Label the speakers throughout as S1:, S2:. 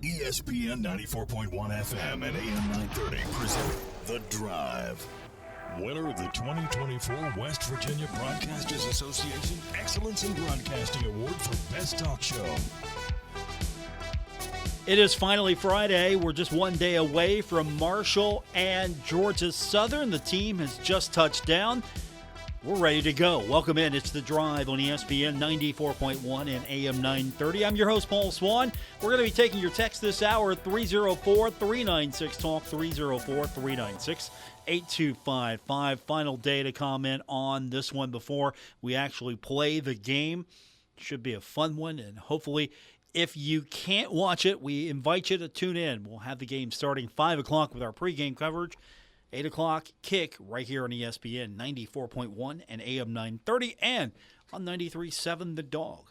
S1: ESPN 94.1 FM and AM 930 present The Drive. Winner of the 2024 West Virginia Broadcasters Association Excellence in Broadcasting Award for Best Talk Show.
S2: It is finally Friday. We're just one day away from Marshall and Georgia Southern. The team has just touched down. We're ready to go. Welcome in. It's The Drive on ESPN 94.1 and AM 930. I'm your host, Paul Swann. We're going to be taking your text this hour at 304-396-TALK, 304-396-8255. Final day to comment on this one before we actually play the game. Should be a fun one, and hopefully, if you can't watch it, we invite you to tune in. We'll have the game starting 5 o'clock with our pregame coverage. 8 o'clock kick right here on ESPN 94.1 and AM 930 and on 93.7 The Dog.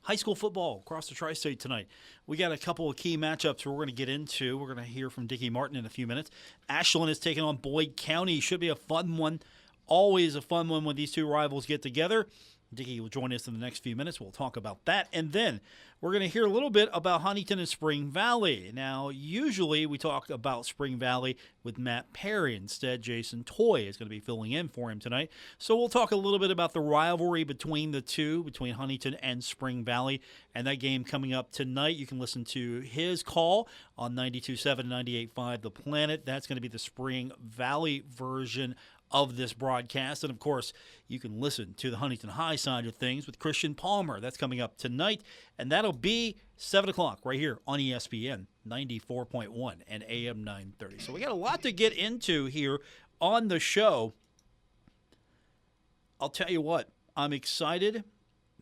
S2: High school football across the tri-state tonight. We got a couple of key matchups we're going to get into. We're going to hear from Dicky Martin in a few minutes. Ashland is taking on Boyd County. Should be a fun one. Always a fun one when these two rivals get together. Dicky will join us in the next few minutes. We'll talk about that. And then we're going to hear a little bit about Huntington and Spring Valley. Now, usually we talk about Spring Valley with Matt Perry. Instead, Jason Toy is going to be filling in for him tonight. So we'll talk a little bit about the rivalry between the two, between Huntington and Spring Valley, and that game coming up tonight. You can listen to his call on 92.7 and 98.5 The Planet. That's going to be the Spring Valley version of this broadcast. And, of course, you can listen to the Huntington High side of things with Christian Palmer. That's coming up tonight, and that'll be 7 o'clock right here on ESPN 94.1 and AM 930. So we got a lot to get into here on the show. I'll tell you what, I'm excited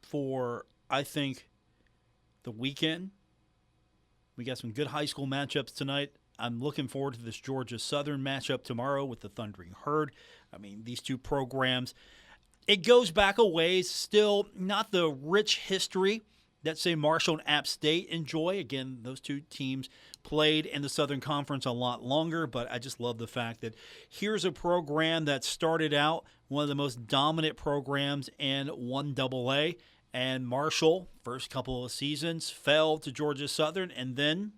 S2: for, I think, the weekend. We got some good high school matchups tonight. I'm looking forward to this Georgia Southern matchup tomorrow with the Thundering Herd. I mean, these two programs, it goes back a ways, still not the rich history that, say, Marshall and App State enjoy. Again, those two teams played in the Southern Conference a lot longer, but I just love the fact that here's a program that started out one of the most dominant programs in 1AA, and Marshall, first couple of seasons, fell to Georgia Southern, and then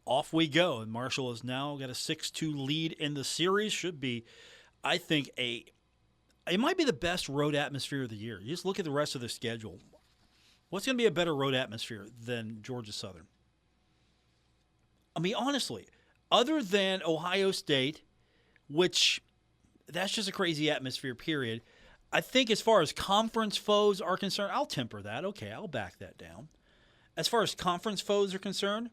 S2: off we go, and Marshall has now got a 6-2 lead in the series. Should be, I think, it might be the best road atmosphere of the year. You just look at the rest of the schedule. What's going to be a better road atmosphere than Georgia Southern? I mean, honestly, other than Ohio State, which that's just a crazy atmosphere, period. I think as far as conference foes are concerned, I'll temper that. Okay, I'll back that down. As far as conference foes are concerned,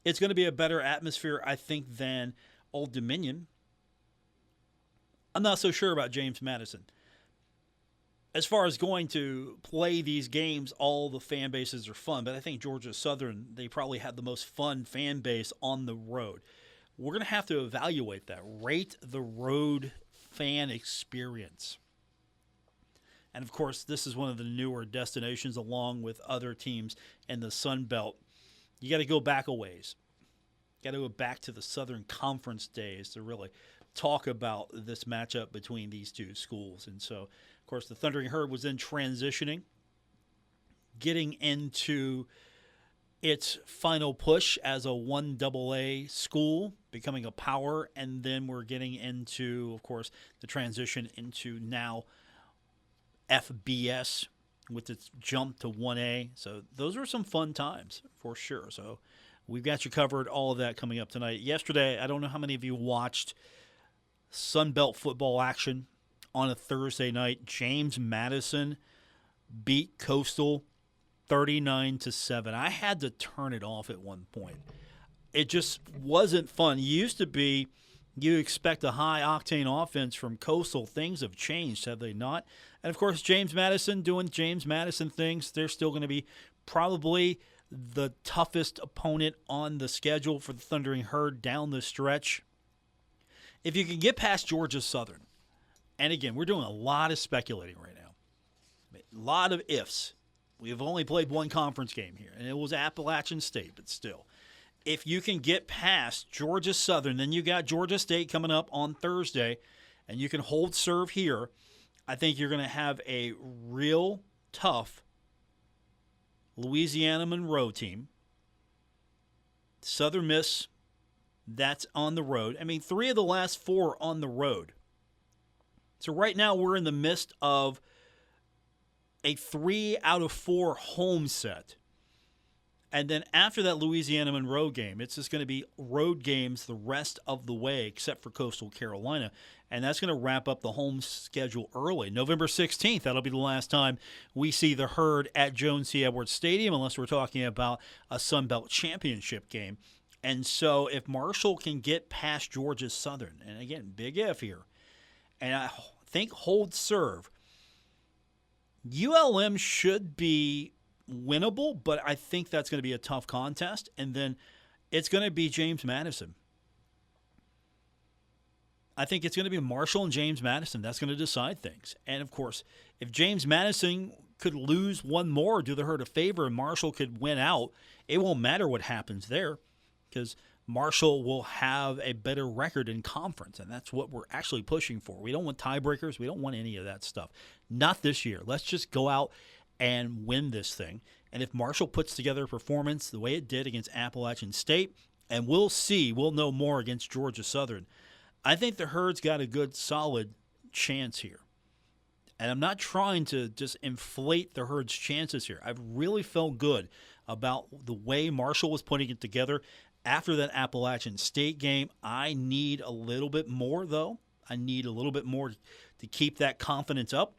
S2: it's going to be a better atmosphere, I think, than Old Dominion. I'm not so sure about James Madison. As far as going to play these games, all the fan bases are fun, but I think Georgia Southern, they probably had the most fun fan base on the road. We're going to have to evaluate that, rate the road fan experience. And, of course, this is one of the newer destinations along with other teams in the Sun Belt. You got to go back a ways. You got to go back to the Southern Conference days to really talk about this matchup between these two schools. And so, of course, the Thundering Herd was then transitioning, getting into its final push as a 1AA school, becoming a power, and then we're getting into, of course, the transition into now FBS with its jump to 1A. So those are some fun times for sure. So we've got you covered, all of that coming up tonight. Yesterday, I don't know how many of you watched Sun Belt football action on a Thursday night. James Madison beat Coastal 39-7. I had to turn it off at one point. It just wasn't fun. It used to be you expect a high-octane offense from Coastal. Things have changed, have they not? And, of course, James Madison doing James Madison things. They're still going to be probably the toughest opponent on the schedule for the Thundering Herd down the stretch. If you can get past Georgia Southern, and again, we're doing a lot of speculating right now, a lot of ifs. We have only played one conference game here, and it was Appalachian State, but still. If you can get past Georgia Southern, then you got Georgia State coming up on Thursday, and you can hold serve here, I think you're going to have a real tough Louisiana Monroe team Southern Miss, that's on the road. I mean, 3 of the last 4 on the road. So right now we're in the midst of a 3 out of 4 home set. And then after that Louisiana Monroe game, it's just going to be road games the rest of the way except for Coastal Carolina. And that's going to wrap up the home schedule early. November 16th, that'll be the last time we see the Herd at Jones C. Edwards Stadium, unless we're talking about a Sun Belt Championship game. And so if Marshall can get past Georgia Southern, and again, big if here, and I think hold serve, ULM should be winnable, but I think that's going to be a tough contest. And then it's going to be James Madison. I think it's going to be Marshall and James Madison. That's going to decide things. And, of course, if James Madison could lose one more, do the Herd a favor, and Marshall could win out, it won't matter what happens there because Marshall will have a better record in conference, and that's what we're actually pushing for. We don't want tiebreakers. We don't want any of that stuff. Not this year. Let's just go out and win this thing. And if Marshall puts together a performance the way it did against Appalachian State, and we'll see, we'll know more against Georgia Southern, I think the Herd's got a good, solid chance here. And I'm not trying to just inflate the Herd's chances here. I've really felt good about the way Marshall was putting it together after that Appalachian State game. I need a little bit more, though. I need a little bit more to keep that confidence up.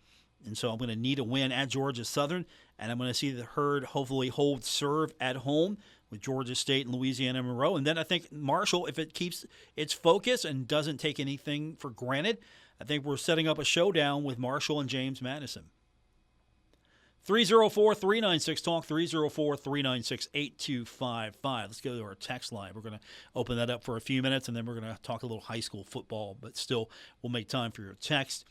S2: And so I'm going to need a win at Georgia Southern, and I'm going to see the Herd hopefully hold serve at home with Georgia State and Louisiana Monroe. And then I think Marshall, if it keeps its focus and doesn't take anything for granted, I think we're setting up a showdown with Marshall and James Madison. 304-396-TALK, 304-396-8255. Let's go to our text line. We're going to open that up for a few minutes, and then we're going to talk a little high school football, but still we'll make time for your text.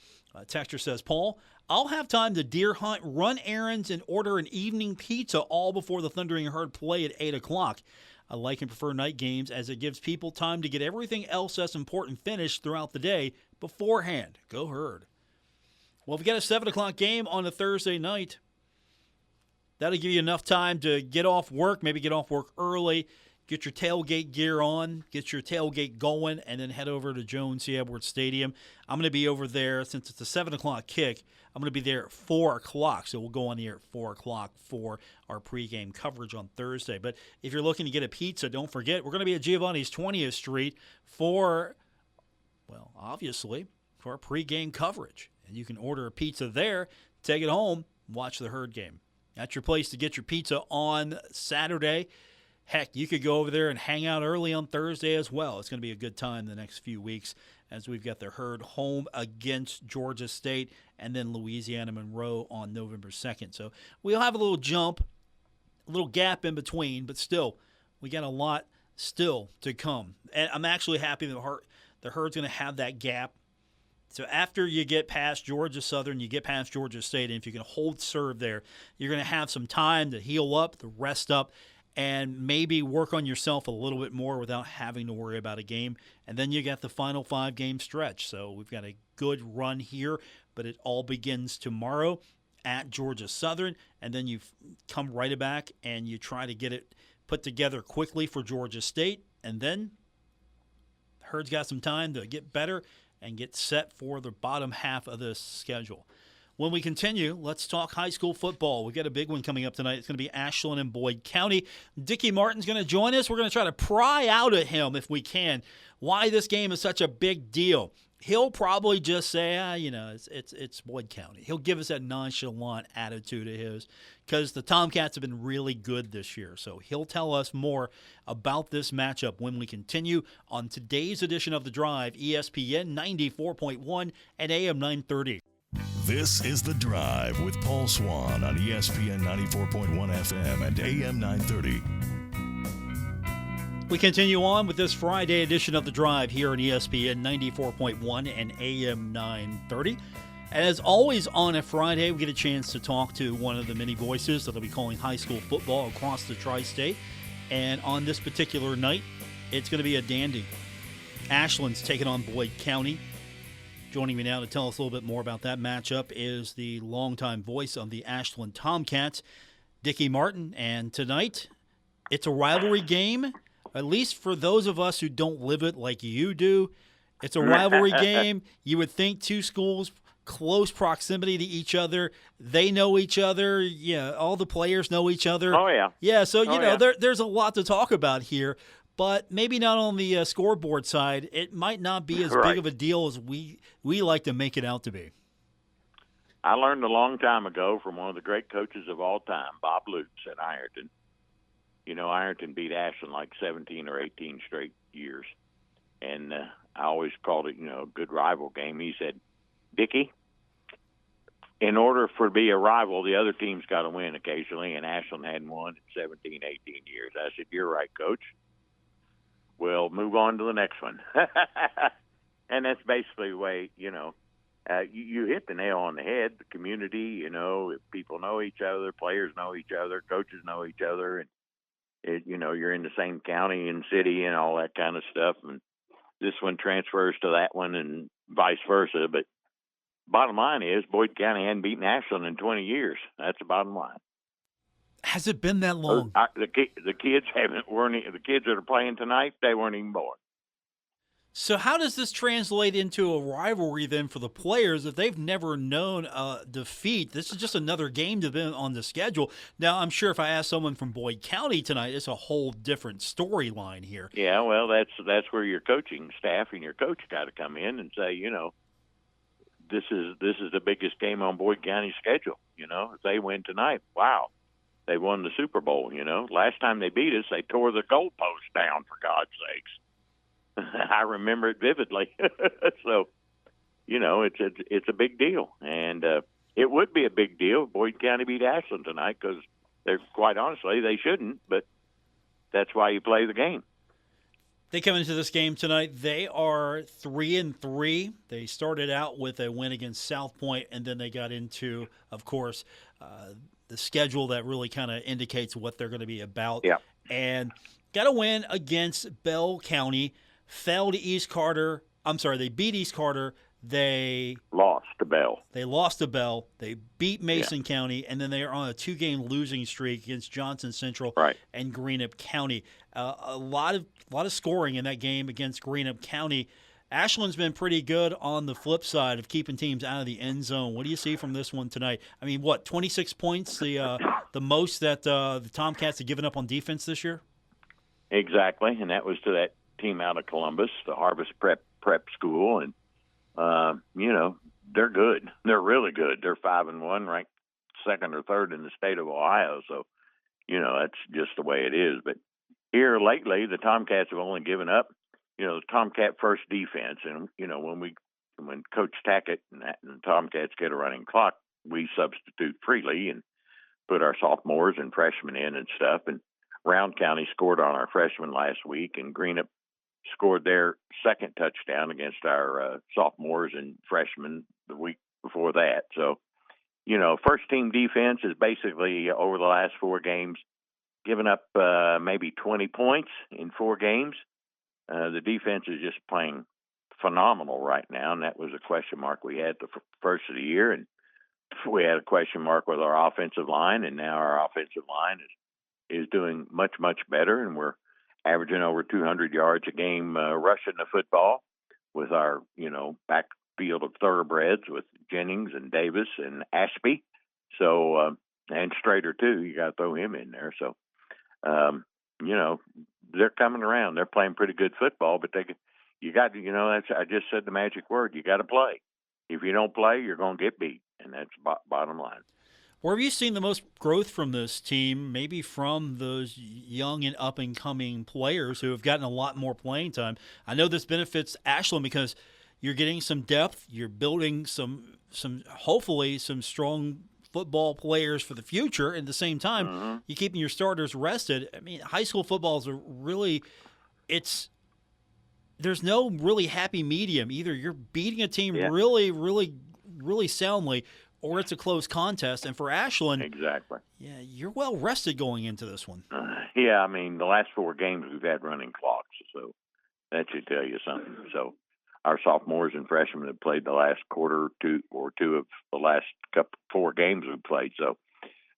S2: Texter says, Paul, I'll have time to deer hunt, run errands, and order an evening pizza all before the Thundering Herd play at 8 o'clock. I like and prefer night games as it gives people time to get everything else that's important finished throughout the day beforehand. Go Herd. Well, if we got a 7 o'clock game on a Thursday night, that'll give you enough time to get off work, maybe get off work early, get your tailgate gear on, get your tailgate going, and then head over to Jones C. Edwards Stadium. I'm going to be over there, since it's a 7 o'clock kick, I'm going to be there at 4 o'clock, so we'll go on the air at 4 o'clock for our pregame coverage on Thursday. But if you're looking to get a pizza, don't forget, we're going to be at Giovanni's 20th Street for, well, obviously, for our pregame coverage. And you can order a pizza there, take it home, watch the Herd game. That's your place to get your pizza on Saturday. Heck, you could go over there and hang out early on Thursday as well. It's going to be a good time the next few weeks as we've got the Herd home against Georgia State and then Louisiana Monroe on November 2nd. So we'll have a little jump, a little gap in between, but still, we got a lot still to come. And I'm actually happy that the Herd's going to have that gap. So after you get past Georgia Southern, you get past Georgia State, and if you can hold serve there, you're going to have some time to heal up, to rest up, and maybe work on yourself a little bit more without having to worry about a game. And then you got the final 5-game stretch. So we've got a good run here, but it all begins tomorrow at Georgia Southern, and then you come right back and you try to get it put together quickly for Georgia State, and then Herd's got some time to get better and get set for the bottom half of this schedule. When we continue, let's talk high school football. We've got a big one coming up tonight. It's going to be Ashland and Boyd County. Dicky Martin's going to join us. We're going to try to pry out of him, if we can, why this game is such a big deal. He'll probably just say, it's Boyd County. He'll give us that nonchalant attitude of his because the Tomcats have been really good this year. So he'll tell us more about this matchup when we continue on today's edition of The Drive, ESPN 94.1 and AM 930.
S1: This is The Drive with Paul Swann on ESPN 94.1 FM and AM 930.
S2: We continue on with this Friday edition of The Drive here on ESPN 94.1 and AM 930. And as always on a Friday, we get a chance to talk to one of the many voices that will be calling high school football across the tri-state. And on this particular night, it's going to be a dandy. Ashland's taking on Boyd County. Joining me now to tell us a little bit more about that matchup is the longtime voice of the Ashland Tomcats, Dicky Martin. And tonight, it's a rivalry game at least for those of us who don't live it like you do, it's a rivalry game. You would think two schools, close proximity to each other. They know each other. Yeah, all the players know each other.
S3: Oh, yeah.
S2: Yeah, so,
S3: Yeah.
S2: there's a lot to talk about here, but maybe not on the scoreboard side. It might not be as
S3: Right.
S2: big of a deal as we like to make it out to be.
S3: I learned a long time ago from one of the great coaches of all time, Bob Lutz at Ironton. Ironton beat Ashland like 17 or 18 straight years. And I always called it, a good rival game. He said, Dicky, in order for to be a rival, the other team's got to win occasionally, and Ashland hadn't won in 17, 18 years. I said, you're right, Coach. We'll move on to the next one. And that's basically the way, you hit the nail on the head. The community, if people know each other, players know each other, coaches know each other, and you're in the same county and city and all that kind of stuff. And this one transfers to that one and vice versa. But bottom line is Boyd County hadn't beaten Ashland in 20 years. That's the bottom line.
S2: Has it been that long?
S3: The kids the kids that are playing tonight, they weren't even born.
S2: So how does this translate into a rivalry then for the players if they've never known defeat? This is just another game to them on the schedule. Now, I'm sure if I ask someone from Boyd County tonight, it's a whole different storyline here.
S3: Yeah, well, that's where your coaching staff and your coach got to come in and say, this is the biggest game on Boyd County's schedule. If they win tonight, wow, they won the Super Bowl. Last time they beat us, they tore the goalpost down, for God's sakes. I remember it vividly. So, it's a big deal. And it would be a big deal if Boyd County beat Ashland tonight because, quite honestly, they shouldn't, but that's why you play the game.
S2: They come into this game tonight. They are 3-3. They started out with a win against South Point, and then they got into, of course, the schedule that really kind of indicates what they're going to be about.
S3: Yeah.
S2: And got a win against Bell County. Fell to East Carter. I'm sorry, they beat East Carter. They
S3: lost to Bell.
S2: They beat Mason County, and then they are on a 2-game losing streak against Johnson Central and Greenup County. A lot of scoring in that game against Greenup County. Ashland's been pretty good on the flip side of keeping teams out of the end zone. What do you see from this one tonight? I mean, 26 points, the most that the Tomcats have given up on defense this year?
S3: Exactly, and that was to that team out of Columbus, the Harvest Prep School, and they're good. They're really good. They're 5-1, ranked second or third in the state of Ohio. So, that's just the way it is. But here lately, the Tomcats have only given up, the Tomcat first defense, and when Coach Tackett and the Tomcats get a running clock, we substitute freely and put our sophomores and freshmen in and stuff. And Round County scored on our freshmen last week, and Greenup scored their second touchdown against our sophomores and freshmen the week before that. So, first-team defense is basically, over the last 4 games, given up maybe 20 points in 4 games. The defense is just playing phenomenal right now, and that was a question mark we had the first of the year. And we had a question mark with our offensive line, and now our offensive line is doing much, much better, and we're averaging over 200 yards a game rushing the football with our, backfield of thoroughbreds with Jennings and Davis and Ashby. So, and Strader too, you got to throw him in there. So, they're coming around. They're playing pretty good football, but you got to, I just said the magic word. You got to play. If you don't play, you're going to get beat. And that's bottom line.
S2: Where have you seen the most growth from this team, maybe from those young and up-and-coming players who have gotten a lot more playing time? I know this benefits Ashland because you're getting some depth. You're building some hopefully some strong football players for the future. At the same time, you're keeping your starters rested. I mean, high school football is there's no really happy medium. Either you're beating a team really, really, really soundly, or it's a close contest. And for Ashland,
S3: exactly,
S2: you're well rested going into this one.
S3: I mean, the last 4 games we've had running clocks, so that should tell you something. So our sophomores and freshmen have played the last quarter or two of the last 4 games we've played. So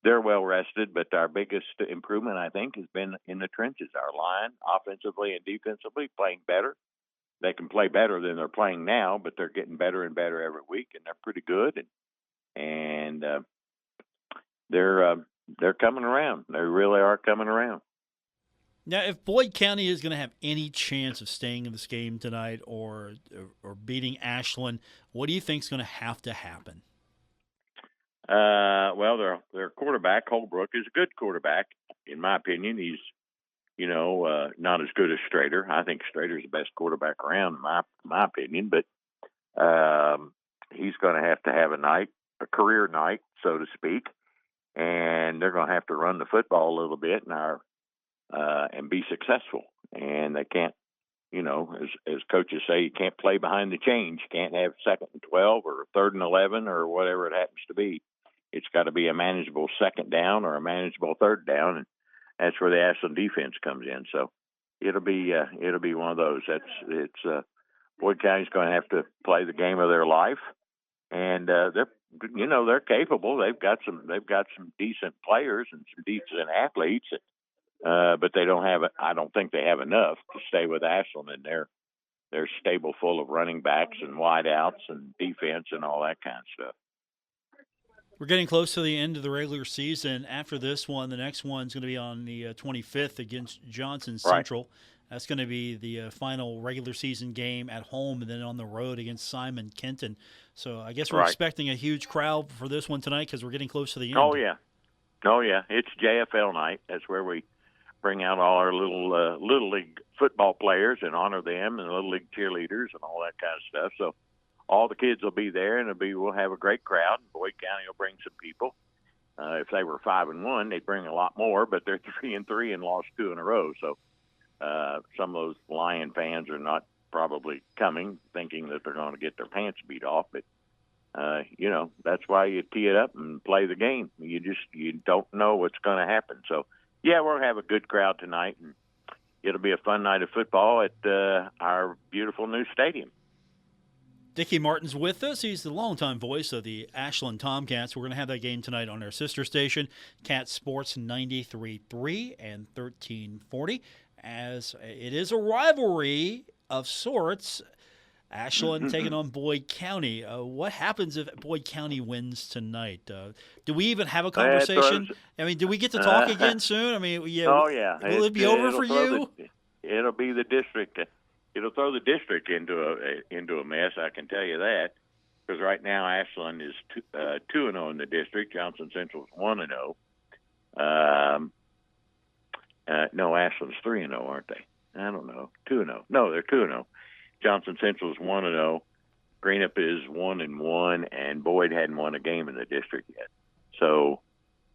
S3: they're well rested. But our biggest improvement, I think, has been in the trenches. Our line, offensively and defensively, playing better. They can play better than they're playing now, but they're getting better and better every week, and they're pretty good. And they're coming around. They really are coming around.
S2: Now, if Boyd County is going to have any chance of staying in this game tonight or beating Ashland, what do you think is going to happen?
S3: Well, their quarterback, Holbrook, is a good quarterback, in my opinion. He's, not as good as Strader. I think Strader's the best quarterback around, in my opinion. But he's going to have a career night, so to speak, and they're going to have to run the football a little bit and be successful. And they can't, as coaches say, you can't play behind the chains. You can't have 2nd and 12 or 3rd and 11 or whatever it happens to be. It's got to be a manageable 2nd down or a manageable 3rd down, and that's where the Ashland defense comes in. So it'll be one of those. Boyd County's going to have to play the game of their life, and they're capable. They've got some decent players and some decent athletes, but they don't have. I don't think they have enough to stay with Ashland in their stable full of running backs and wideouts and defense and all that kind of stuff.
S2: We're getting close to the end of the regular season. After this one, the next one's going to be on the 25th against Johnson Central. Right. That's going to be the final regular season game at home, and then on the road against Simon Kenton. So I guess we're expecting a huge crowd for this one tonight because we're getting close to the end.
S3: Oh yeah, it's JFL night. That's where we bring out all our little league football players and honor them, and little league cheerleaders and all that kind of stuff. So all the kids will be there, and we'll have a great crowd. Boyd County will bring some people. If they were 5-1, they'd bring a lot more, but they're 3-3 and lost 2 in a row. So some of those Lion fans are not probably coming, thinking that they're going to get their pants beat off. But that's why you tee it up and play the game. You don't know what's going to happen. So yeah, we'll have a good crowd tonight, and it'll be a fun night of football at our beautiful new stadium.
S2: Dicky Martin's with us. He's the longtime voice of the Ashland Tomcats. We're going to have that game tonight on our sister station, Cat Sports 93.3 and 1340, as it is a rivalry of sorts. Ashland taking on Boyd County. What happens if Boyd County wins tonight? Do we even have a conversation? Do we get to talk again soon?
S3: Oh, yeah.
S2: Will it be over for you?
S3: It'll be the district. It'll throw the district into a mess, I can tell you that, because right now Ashland is 2-0 in the district. Johnson Central is 1-0. No, Ashland's 3-0, aren't they? I don't know. 2-0. No, they're 2-0. Johnson Central is 1-0. Greenup is 1-1, and Boyd hadn't won a game in the district yet. So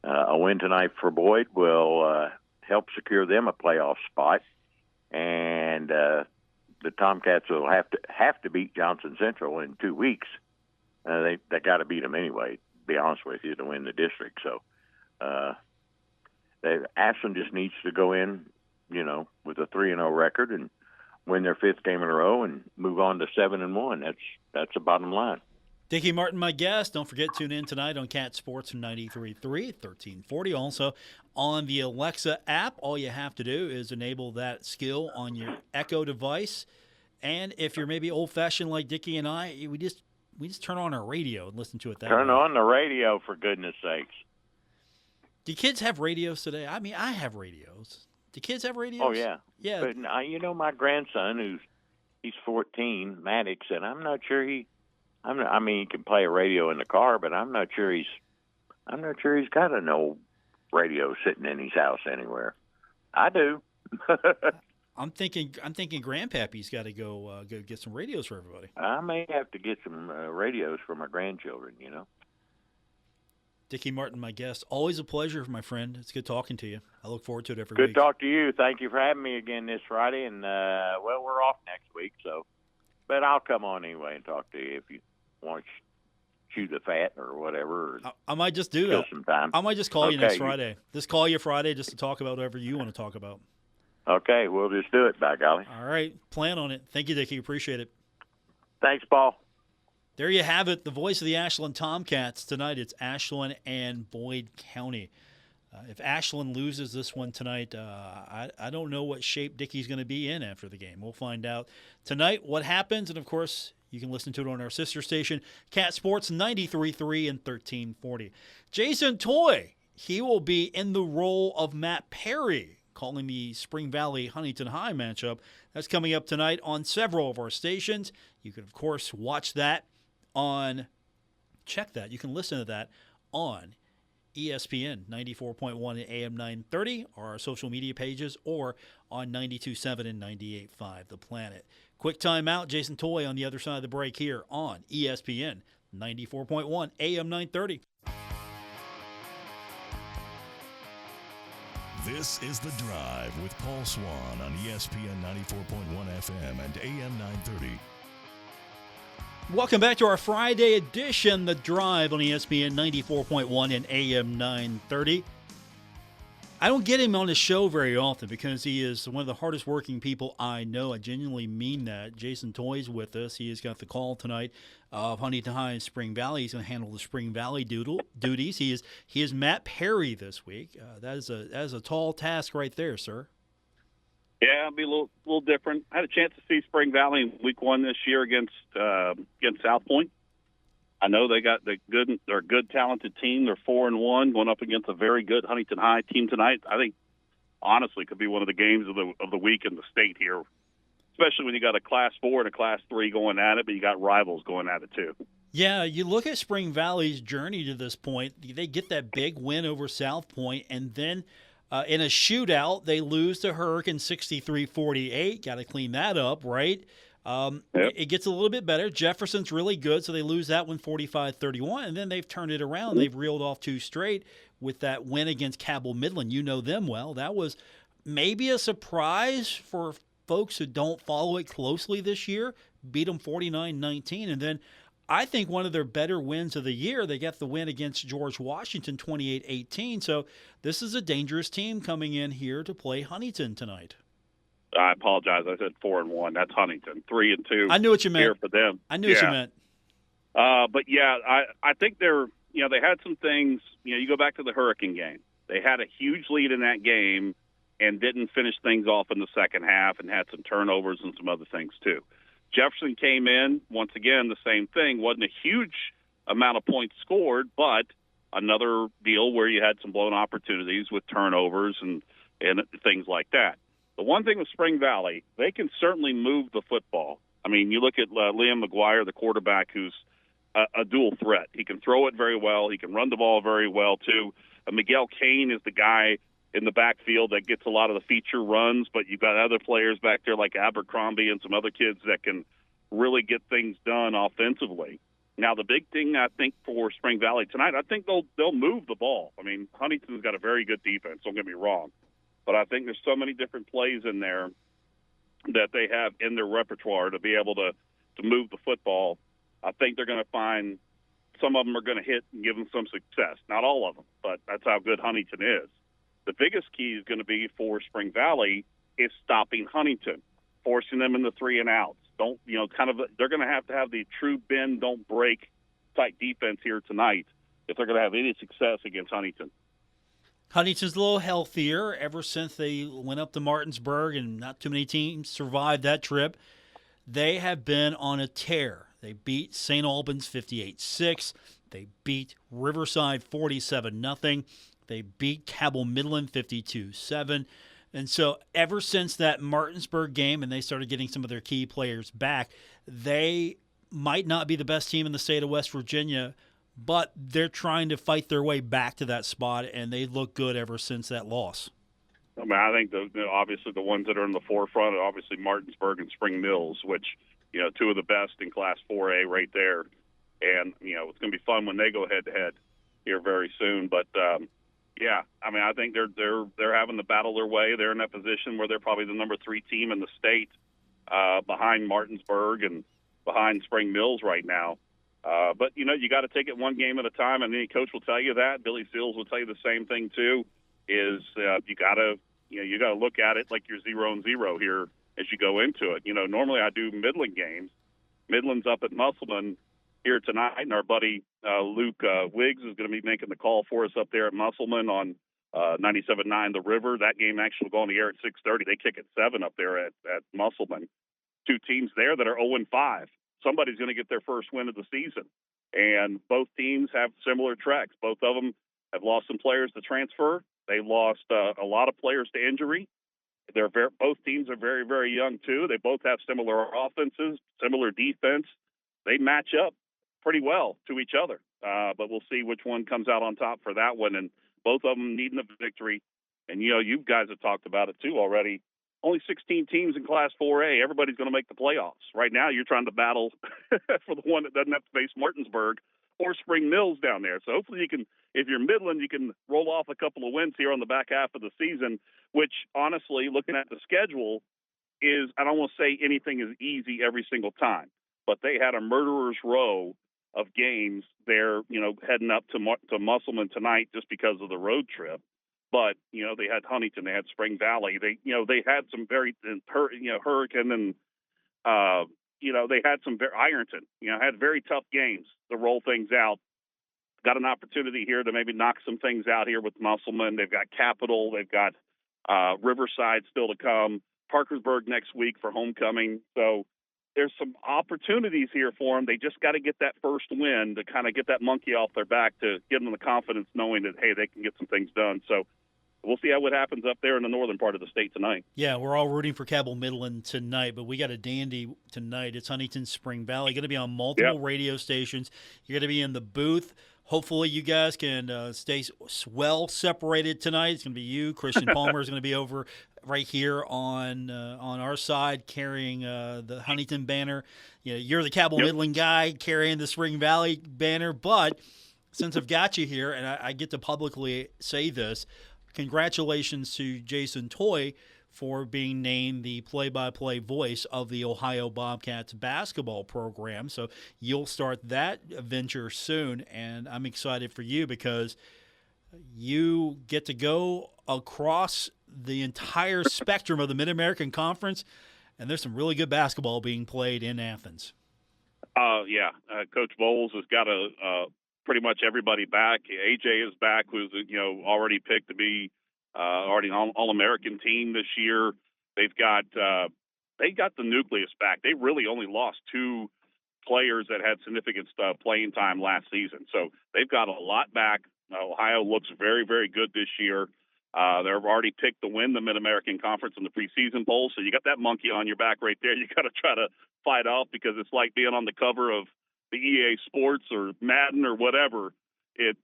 S3: a win tonight for Boyd will help secure them a playoff spot, and the Tomcats will have to beat Johnson Central in 2 weeks. They got to beat them anyway, to be honest with you, to win the district. So Ashland just needs to go in, with a 3-0 record and win their 5th game in a row and move on to 7-1. That's the bottom line.
S2: Dicky Martin, my guest. Don't forget, tune in tonight on Cat Sports 93.3, 1340. Also on the Alexa app, all you have to do is enable that skill on your Echo device. And if you're maybe old-fashioned like Dicky and I, we just turn on our radio and listen to it that way.
S3: Turn on the radio, for goodness sakes.
S2: Do kids have radios today? I have radios. Do kids have radios?
S3: Oh, yeah.
S2: Yeah.
S3: But, my grandson, he's 14, Maddox, and I'm not sure he can play a radio in the car, but I'm not sure he's got an old radio sitting in his house anywhere. I do.
S2: I'm thinking Grandpappy's got to go get some radios for everybody.
S3: I may have to get some radios for my grandchildren,
S2: Dicky Martin, my guest. Always a pleasure, my friend. It's good talking to you. I look forward to it every
S3: week.
S2: Good
S3: to talk to you. Thank you for having me again this Friday. And, we're off next week, but I'll come on anyway and talk to you if you want to chew the fat or whatever. Or
S2: I might just do that.
S3: Some time.
S2: I might just call you next Friday. Just call you Friday just to talk about whatever you want to talk about.
S3: Okay, we'll just do it, by golly.
S2: All right, plan on it. Thank you, Dicky. Appreciate it.
S3: Thanks, Paul.
S2: There you have it, the voice of the Ashland Tomcats. Tonight it's Ashland and Boyd County. If Ashland loses this one tonight, I don't know what shape Dicky's going to be in after the game. We'll find out tonight what happens, and of course, you can listen to it on our sister station, Cat Sports 93.3 and 1340. Jason Toy, he will be in the role of Matt Perry, calling the Spring Valley Huntington High matchup. That's coming up tonight on several of our stations. You can, of course, watch that check that. You can listen to that on ESPN 94.1 and AM 930, or our social media pages, or on 92.7 and 98.5 The Planet. Quick timeout. Jason Toy on the other side of the break here on ESPN 94.1 AM 930.
S1: This is The Drive with Paul Swann on ESPN 94.1 FM and AM 930.
S2: Welcome back to our Friday edition, The Drive on ESPN 94.1 and AM 930. I don't get him on the show very often because he is one of the hardest working people I know. I genuinely mean that. Jason Toy's with us. He has got the call tonight of Huntington High and Spring Valley. He's going to handle the Spring Valley duties. He is Matt Perry this week. That is a tall task right there, sir.
S4: Yeah, it'll be a little different. I had a chance to see Spring Valley in Week 1 this year against South Point. I know they got they're a good, talented team. They're 4-1, going up against a very good Huntington High team tonight. I think, honestly, could be one of the games of the week in the state here, especially when you got a Class 4 and a Class 3 going at it, but you got rivals going at it too.
S2: Yeah, you look at Spring Valley's journey to this point. They get that big win over South Point, and then in a shootout, they lose to Hurricane 63-48. Got to clean that up, right? Yep. It gets a little bit better. Jefferson's really good, so they lose that one 45-31, and then they've turned it around. They've reeled off 2 straight with that win against Cabell Midland. You know them well. That was maybe a surprise for folks who don't follow it closely this year. Beat them 49-19, and then I think one of their better wins of the year, they got the win against George Washington 28-18. So this is a dangerous team coming in here to play Huntington tonight.
S4: I apologize. I said 4-1. That's Huntington. 3-2.
S2: I knew what you meant.
S4: Here for them.
S2: I knew what you meant.
S4: But yeah, I think they had some things. You go back to the Hurricane game. They had a huge lead in that game and didn't finish things off in the second half and had some turnovers and some other things too. Jefferson came in, once again, the same thing. Wasn't a huge amount of points scored, but another deal where you had some blown opportunities with turnovers and things like that. The one thing with Spring Valley, they can certainly move the football. I mean, you look at Liam McGuire, the quarterback, who's a dual threat. He can throw it very well. He can run the ball very well, too. Miguel Kane is the guy in the backfield that gets a lot of the feature runs, but you've got other players back there like Abercrombie and some other kids that can really get things done offensively. Now, the big thing, I think, for Spring Valley tonight, I think they'll move the ball. I mean, Huntington's got a very good defense, don't get me wrong, but I think there's so many different plays in there that they have in their repertoire to be able to move the football. I think they're going to find some of them are going to hit and give them some success. Not all of them, but that's how good Huntington is. The biggest key is going to be for Spring Valley is stopping Huntington, forcing them into 3 and outs. They're going to have the true bend, don't break type defense here tonight if they're going to have any success against Huntington.
S2: Huntington's a little healthier ever since they went up to Martinsburg, and not too many teams survived that trip. They have been on a tear. They beat St. Albans 58-6. They beat Riverside 47-0. They beat Cabell Midland 52-7. And so ever since that Martinsburg game and they started getting some of their key players back, they might not be the best team in the state of West Virginia, but they're trying to fight their way back to that spot, and they look good ever since that loss.
S4: I mean, I think obviously the ones that are in the forefront are obviously Martinsburg and Spring Mills, which, 2 of the best in Class 4A right there. And, it's going to be fun when they go head-to-head here very soon. But, yeah, I mean, I think they're having to battle their way. They're in that position where they're probably the number 3 team in the state behind Martinsburg and behind Spring Mills right now. But, you got to take it one game at a time, and any coach will tell you that. Billy Seals will tell you the same thing, too, is you got to look at it like you're 0-0 here as you go into it. Normally I do Midland games. Midland's up at Musselman here tonight, and our buddy Luke Wiggs is going to be making the call for us up there at Musselman on 97.9 The River. That game actually will go on the air at 6:30. They kick at 7 up there at Musselman. Two teams there that are 0-5. Somebody's going to get their first win of the season. And both teams have similar tracks. Both of them have lost some players to transfer. They lost a lot of players to injury. Both teams are very, very young, too. They both have similar offenses, similar defense. They match up pretty well to each other. But we'll see which one comes out on top for that one. And both of them needing a victory. And, you guys have talked about it, too, already. Only 16 teams in Class 4A. Everybody's going to make the playoffs. Right now, you're trying to battle for the one that doesn't have to face Martinsburg or Spring Mills down there. So hopefully you can, if you're Midland, you can roll off a couple of wins here on the back half of the season, which, honestly, looking at the schedule, is, I don't want to say anything is easy every single time, but they had a murderer's row of games there, heading up to Musselman tonight just because of the road trip. But, they had Huntington, they had Spring Valley. They had some very, Hurricane and, they had some Ironton, had very tough games to roll things out. Got an opportunity here to maybe knock some things out here with Musselman. They've got Capital. They've got Riverside still to come. Parkersburg next week for homecoming. So there's some opportunities here for them. They just got to get that first win to kind of get that monkey off their back to give them the confidence knowing that, hey, they can get some things done. So we'll see what happens up there in the northern part of the state tonight.
S2: Yeah, we're all rooting for Cabell Midland tonight, but we got a dandy tonight. It's Huntington Spring Valley. Going to be on multiple radio stations. You're going to be in the booth. Hopefully you guys can stay well separated tonight. It's going to be you. Christian Palmer is going to be over right here on our side carrying the Huntington banner. You're the Cabell Midland guy carrying the Spring Valley banner, but since I've got you here and I get to publicly say this, congratulations to Jason Toy for being named the play-by-play voice of the Ohio Bobcats basketball program. So you'll start that venture soon, and I'm excited for you because you get to go across the entire spectrum of the Mid-American Conference, and there's some really good basketball being played in Athens.
S4: Coach Bowles has got pretty much everybody back. AJ is back, who's already picked to be already All-American team this year. They got the nucleus back. They really only lost two players that had significant playing time last season, so they've got a lot back. Ohio looks very, very good this year. They've already picked to win the Mid-American Conference in the preseason bowl, so you got that monkey on your back right there. You got to try to fight off because it's like being on the cover of the EA Sports or Madden or whatever.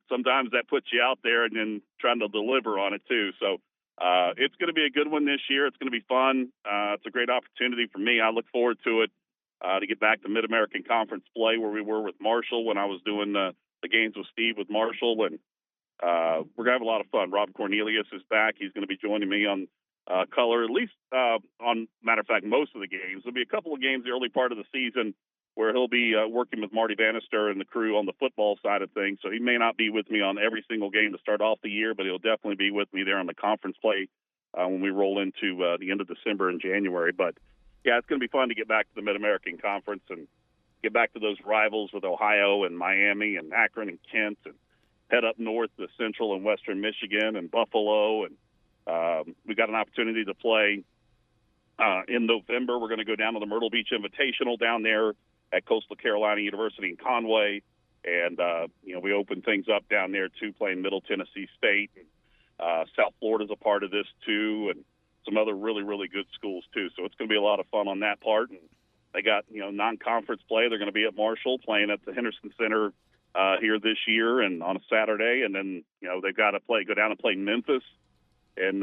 S4: Sometimes that puts you out there and then trying to deliver on it too. So it's going to be a good one this year. It's going to be fun. It's a great opportunity for me. I look forward to it to get back to Mid-American Conference play where we were with Marshall when I was doing the games with Steve with Marshall. And we're going to have a lot of fun. Rob Cornelius is back. He's going to be joining me on color, at least on, matter of fact, most of the games. There'll be a couple of games the early part of the season where he'll be working with Marty Bannister and the crew on the football side of things. So he may not be with me on every single game to start off the year, but he'll definitely be with me there on the conference play when we roll into the end of December and January. But, yeah, it's going to be fun to get back to the Mid-American Conference and get back to those rivals with Ohio and Miami and Akron and Kent and head up north to Central and Western Michigan and Buffalo. And we got an opportunity to play in November. We're going to go down to the Myrtle Beach Invitational down there at Coastal Carolina University in Conway. And, we open things up down there, too, playing Middle Tennessee State. And, South Florida's a part of this, too, and some other really, really good schools, too. So it's going to be a lot of fun on that part. And they got, non-conference play. They're going to be at Marshall playing at the Henderson Center here this year and on a Saturday. And then, they've got to go down and play Memphis and,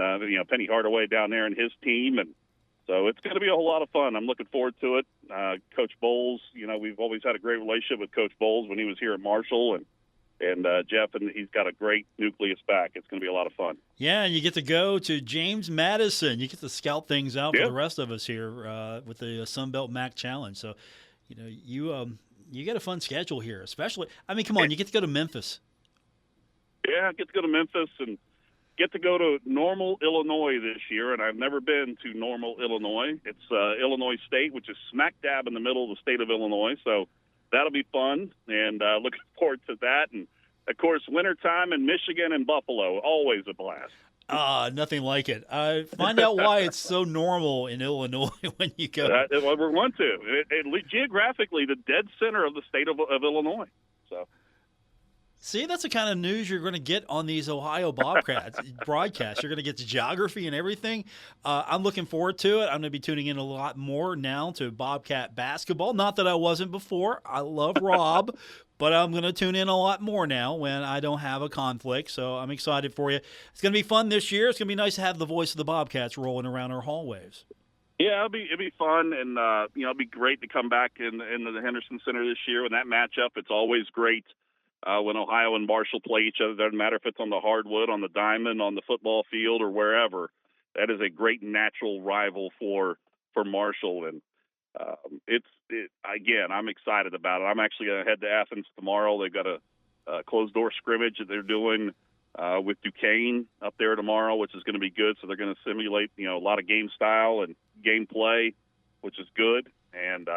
S4: Penny Hardaway down there and his team. And so it's going to be a whole lot of fun. I'm looking forward to it. Coach Bowles, we've always had a great relationship with Coach Bowles when he was here at Marshall, and Jeff, and he's got a great nucleus back. It's going to be a lot of fun. Yeah,
S2: and you get to go to James Madison. You get to scout things out for the rest of us here with the Sunbelt MAC Challenge. So, you got a fun schedule here, especially. I mean, come on, you get to go to Memphis.
S4: Yeah, I get to go to Memphis and get to go to Normal, Illinois this year, and I've never been to Normal, Illinois. It's Illinois State, which is smack dab in the middle of the state of Illinois, so that'll be fun, and looking forward to that. And Of course, wintertime in Michigan and Buffalo, always a blast.
S2: Nothing like it. Find out why it's so normal in Illinois when you go.
S4: Well, we're going to. Geographically, the dead center of the state of Illinois. So.
S2: See, that's the kind of news you're going to get on these Ohio Bobcats broadcasts. You're going to get the geography and everything. I'm looking forward to it. I'm going to be tuning in a lot more now to Bobcat basketball. Not that I wasn't before. I love Rob, but I'm going to tune in a lot more now when I don't have a conflict. So I'm excited for you. It's going to be fun this year. It's going to be nice to have the voice of the Bobcats rolling around our hallways.
S4: Yeah, it'll be fun, and it'll be great to come back into the Henderson Center this year. And that matchup, it's always great. When Ohio and Marshall play each other, doesn't matter if it's on the hardwood, on the diamond, on the football field, or wherever. That is a great natural rival for Marshall, and again, I'm excited about it. I'm actually going to head to Athens tomorrow. They've got a closed door scrimmage that they're doing with Duquesne up there tomorrow, which is going to be good. So they're going to simulate a lot of game style and game play, which is good, and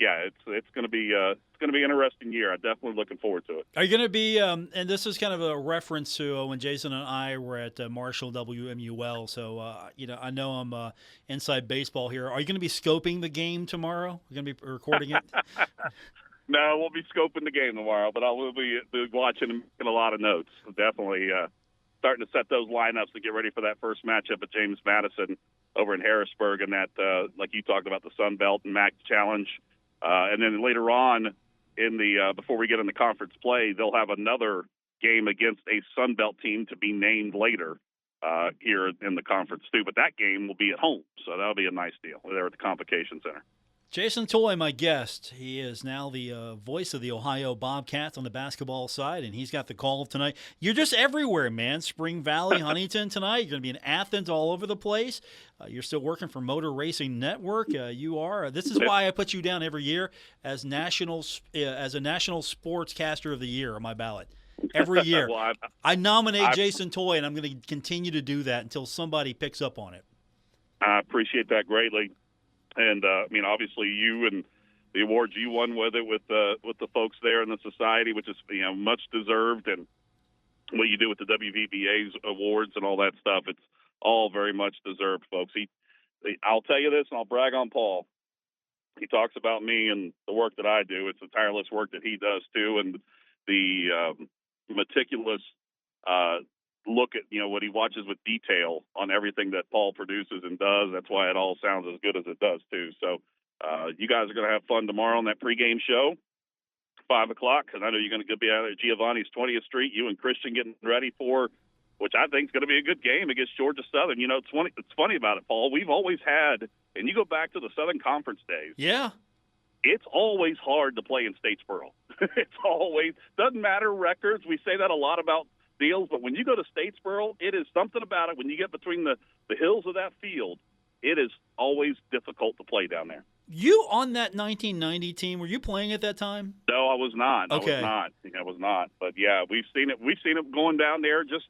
S4: yeah, it's going to be an interesting year. I'm definitely looking forward to it.
S2: Are you going to be? And this is kind of a reference to when Jason and I were at Marshall WMUL. So I know I'm inside baseball here. Are you going to be scoping the game tomorrow? We're going to be recording it.
S4: No, I won't be scoping the game tomorrow, but I will be watching and making a lot of notes. Definitely starting to set those lineups to get ready for that first matchup at James Madison over in Harrisburg, and that like you talked about, the Sun Belt and MAC Challenge. And then later on, before we get in the conference play, they'll have another game against a Sun Belt team to be named later here in the conference too. But that game will be at home, so that'll be a nice deal. There at the Convocation Center.
S2: Jason Toy, my guest. He is now the voice of the Ohio Bobcats on the basketball side, and he's got the call tonight. You're just everywhere, man. Spring Valley, Huntington tonight. You're going to be in Athens, all over the place. You're still working for Motor Racing Network. You are. This is why I put you down every year as a national sportscaster of the year on my ballot. Every year.
S4: Well,
S2: I nominate Jason Toy, and I'm going to continue to do that until somebody picks up on it.
S4: I appreciate that greatly. And obviously, you and the awards you won with the folks there in the society, which is much deserved, and what you do with the WVBA's awards and all that stuff, it's all very much deserved, folks. I'll tell you this, and I'll brag on Paul. He talks about me and the work that I do. It's the tireless work that he does too, and the meticulous look at what he watches with detail on everything that Paul produces and does. That's why it all sounds as good as it does too. So you guys are going to have fun tomorrow on that pregame show, 5 o'clock, and I know you're going to be out at Giovanni's 20th Street. You and Christian getting ready for, which I think is going to be a good game against Georgia Southern. It's funny about it, Paul. We've always had, and you go back to the Southern Conference days.
S2: Yeah.
S4: It's always hard to play in Statesboro. It's always, doesn't matter records. We say that a lot about deals, but when you go to Statesboro, it is something about it. When you get between the hills of that field, it is always difficult to play down there.
S2: You on that 1990 team? Were you playing at that time?
S4: No, I was not.
S2: Okay.
S4: I was not. But yeah, we've seen it. We've seen it going down there. Just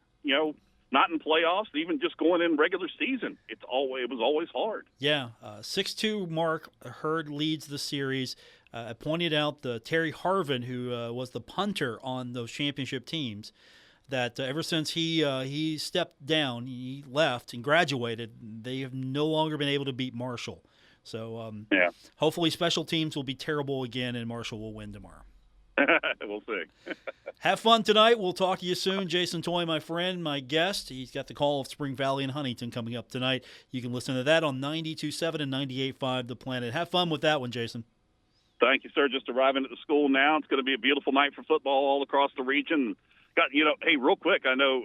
S4: not in playoffs, even just going in regular season. It was always hard.
S2: Yeah, 6'2" Mark Hurd leads the series. I pointed out Terry Harvin, who was the punter on those championship teams, that ever since he stepped down, he left and graduated, they have no longer been able to beat Marshall. So hopefully special teams will be terrible again and Marshall will win tomorrow.
S4: We'll see.
S2: Have fun tonight. We'll talk to you soon. Jason Toy, my friend, my guest. He's got the call of Spring Valley and Huntington coming up tonight. You can listen to that on 92.7 and 98.5 The Planet. Have fun with that one, Jason.
S4: Thank you, sir. Just arriving at the school now. It's going to be a beautiful night for football all across the region. Hey, real quick, I know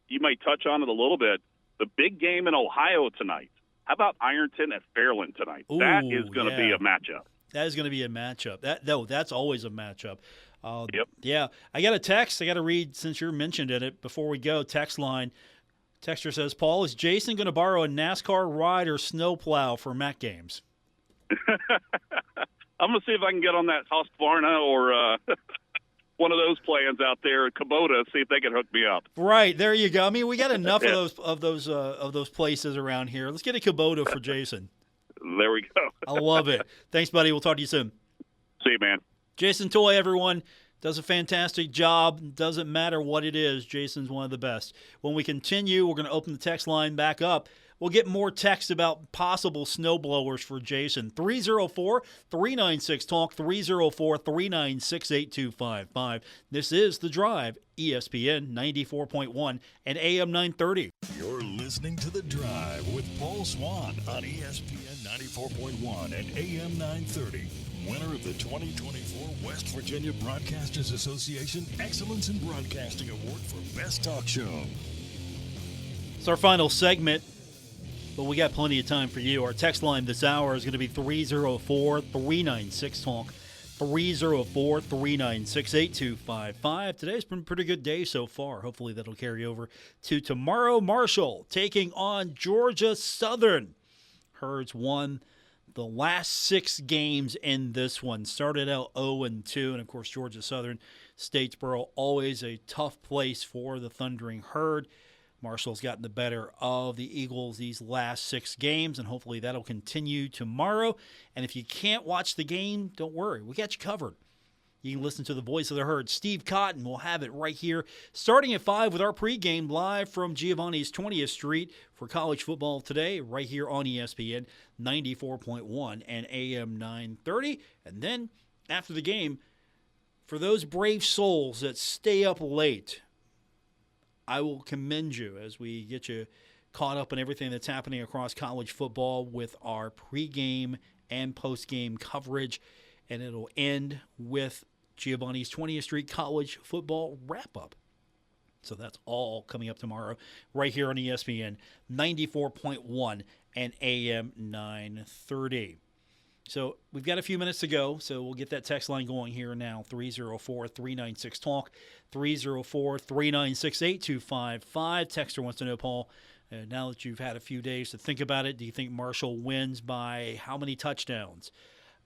S4: you may touch on it a little bit. The big game in Ohio tonight. How about Ironton at Fairland tonight?
S2: Ooh,
S4: that is going to be a matchup.
S2: That is going to be a matchup. That's always a matchup.
S4: Yep.
S2: Yeah. I got a text I got to read since you're mentioned in it before we go. Text line. Texter says, Paul, is Jason going to borrow a NASCAR ride or snowplow for MAC games?
S4: I'm going to see if I can get on that Husqvarna or one of those plans out there at Kubota, see if they can hook me up.
S2: Right. There you go. I mean, we got enough of those places around here. Let's get a Kubota for Jason.
S4: There we go.
S2: I love it. Thanks, buddy. We'll talk to you soon.
S4: See you, man.
S2: Jason Toy, everyone. Does a fantastic job. Doesn't matter what it is. Jason's one of the best. When we continue, we're going to open the text line back up. We'll get more text about possible snowblowers for Jason. 304-396-TALK, 304-396-8255. This is The Drive, ESPN 94.1 and AM 930.
S1: You're listening to The Drive with Paul Swann on ESPN 94.1 and AM 930. Winner of the 2024 West Virginia Broadcasters Association Excellence in Broadcasting Award for Best Talk Show.
S2: It's our final segment, but we got plenty of time for you. Our text line this hour is going to be 304-396-TALK, 304-396-8255. Today's been a pretty good day so far. Hopefully that'll carry over to tomorrow. Marshall taking on Georgia Southern. Herds won the last 6 games in this one. Started out 0-2, and of course Georgia Southern, Statesboro, always a tough place for the Thundering Herd. Marshall's gotten the better of the Eagles these last 6 games, and hopefully that'll continue tomorrow. And if you can't watch the game, don't worry. We got you covered. You can listen to the voice of the Herd. Steve Cotton will have it right here, starting at 5 with our pregame live from Giovanni's 20th Street for college football today, right here on ESPN 94.1 and AM 930. And then after the game, for those brave souls that stay up late, I will commend you as we get you caught up in everything that's happening across college football with our pregame and postgame coverage. And it'll end with Giovanni's 20th Street College football wrap-up. So that's all coming up tomorrow right here on ESPN 94.1 and AM 930. So we've got a few minutes to go, so we'll get that text line going here now, 304-396-TALK, 304-396-8255. Texter wants to know, Paul, now that you've had a few days to think about it, do you think Marshall wins by how many touchdowns?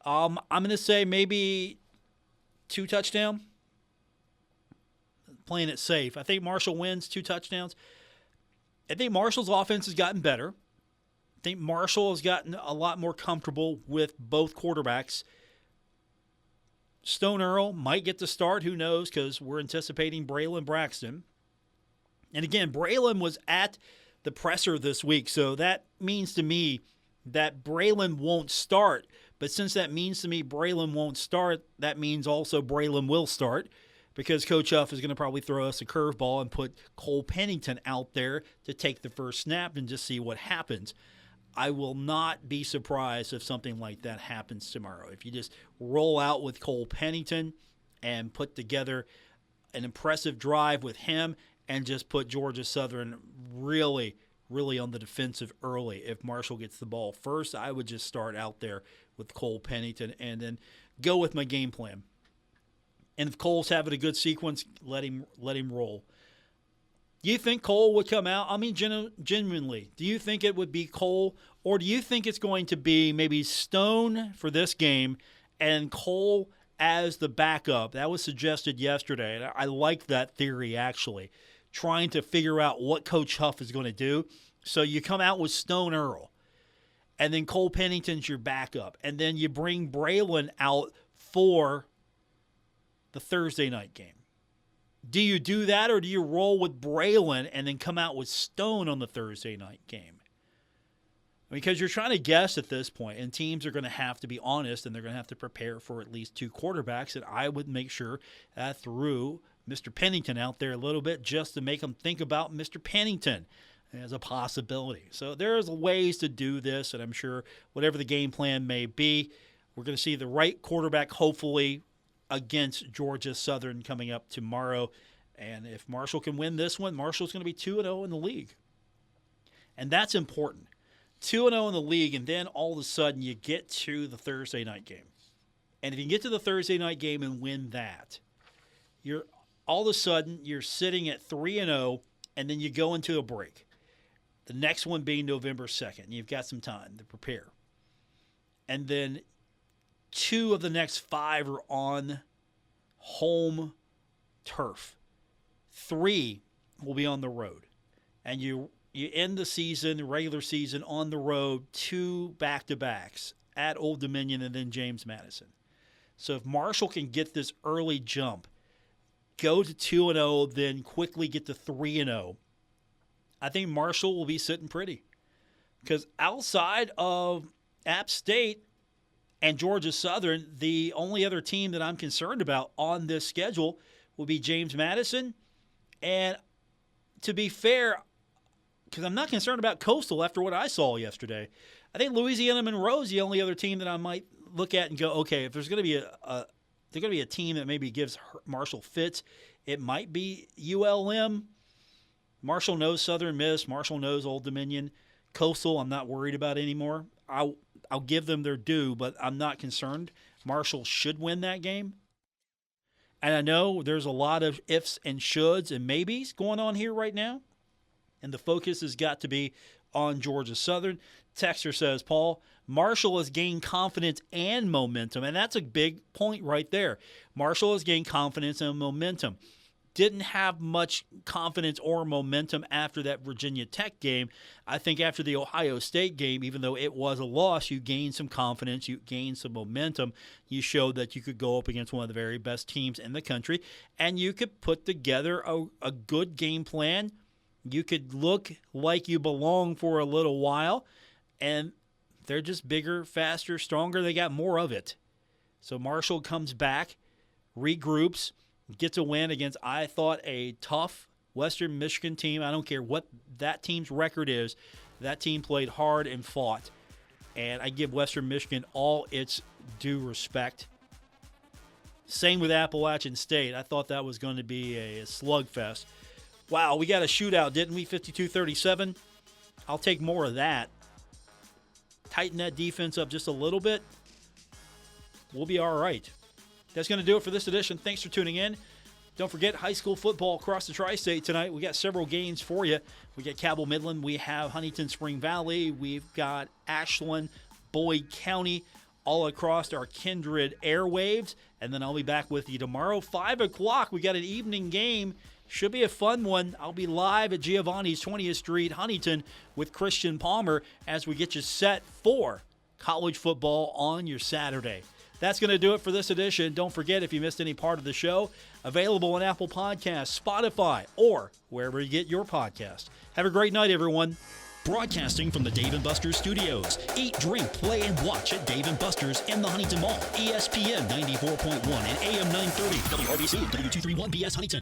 S2: I'm going to say maybe 2 touchdowns. Playing it safe. I think Marshall wins 2 touchdowns. I think Marshall's offense has gotten better. I think Marshall has gotten a lot more comfortable with both quarterbacks. Stone Earl might get the start. Who knows? Because we're anticipating Braylon Braxton. And again, Braylon was at the presser this week. So that means to me that Braylon won't start. But since that means to me Braylon won't start, that means also Braylon will start, because Coach Huff is going to probably throw us a curveball and put Cole Pennington out there to take the first snap and just see what happens. I will not be surprised if something like that happens tomorrow. If you just roll out with Cole Pennington and put together an impressive drive with him and just put Georgia Southern really on the defensive early. If Marshall gets the ball first, I would just start out there with Cole Pennington and then go with my game plan. And if Cole's having a good sequence, let him roll. Do you think Cole would come out? I mean, genuinely, do you think it would be Cole, or do you think it's going to be maybe Stone for this game and Cole as the backup? That was suggested yesterday, and I like that theory, actually, trying to figure out what Coach Huff is going to do. So you come out with Stone Earl, and then Cole Pennington's your backup, and then you bring Braylon out for the Thursday night game. Do you do that, or do you roll with Braylon and then come out with Stone on the Thursday night game? Because you're trying to guess at this point, and teams are going to have to be honest, and they're going to have to prepare for at least 2 quarterbacks, and I would make sure I threw Mr. Pennington out there a little bit just to make them think about Mr. Pennington as a possibility. So there's ways to do this, and I'm sure whatever the game plan may be, we're going to see the right quarterback, hopefully, against Georgia Southern coming up tomorrow. And if Marshall can win this one, Marshall's going to be 2-0 in the league. And that's important. 2-0 in the league, and then all of a sudden you get to the Thursday night game. And if you can get to the Thursday night game and win that, you're all of a sudden you're sitting at 3-0, and then you go into a break. The next one being November 2nd. You've got some time to prepare. And then 2 of the next 5 are on home turf. 3 will be on the road. And you end the season, the regular season, on the road, 2 back-to-backs at Old Dominion and then James Madison. So if Marshall can get this early jump, go to 2-0, then quickly get to 3-0. I think Marshall will be sitting pretty. Because outside of App State and Georgia Southern, the only other team that I'm concerned about on this schedule will be James Madison. And to be fair, because I'm not concerned about Coastal after what I saw yesterday, I think Louisiana Monroe is the only other team that I might look at and go, okay, if there's going to be a team that maybe gives Marshall fits, it might be ULM. Marshall knows Southern Miss. Marshall knows Old Dominion. Coastal, I'm not worried about anymore. I'll give them their due, but I'm not concerned. Marshall should win that game. And I know there's a lot of ifs and shoulds and maybes going on here right now. And the focus has got to be on Georgia Southern. Texter says, Paul, Marshall has gained confidence and momentum. And that's a big point right there. Marshall has gained confidence and momentum. Didn't have much confidence or momentum after that Virginia Tech game. I think after the Ohio State game, even though it was a loss, you gained some confidence, you gained some momentum. You showed that you could go up against one of the very best teams in the country, and you could put together a good game plan. You could look like you belong for a little while, and they're just bigger, faster, stronger. They got more of it. So Marshall comes back, regroups, gets a win against, I thought, a tough Western Michigan team. I don't care what that team's record is. That team played hard and fought. And I give Western Michigan all its due respect. Same with Appalachian State. I thought that was going to be a slugfest. Wow, we got a shootout, didn't we? 52-37. I'll take more of that. Tighten that defense up just a little bit. We'll be all right. That's going to do it for this edition. Thanks for tuning in. Don't forget high school football across the tri-state tonight. We got several games for you. We got Cabell Midland. We have Huntington Spring Valley. We've got Ashland, Boyd County, all across our kindred airwaves. And then I'll be back with you tomorrow, 5 o'clock. We got an evening game. Should be a fun one. I'll be live at Giovanni's 20th Street, Huntington, with Christian Palmer as we get you set for college football on your Saturday. That's going to do it for this edition. Don't forget, if you missed any part of the show, available on Apple Podcasts, Spotify, or wherever you get your podcast. Have a great night, everyone.
S1: Broadcasting from the Dave & Buster's studios. Eat, drink, play, and watch at Dave & Buster's in the Huntington Mall. ESPN 94.1 and AM 930. WRBC, W231BS Huntington.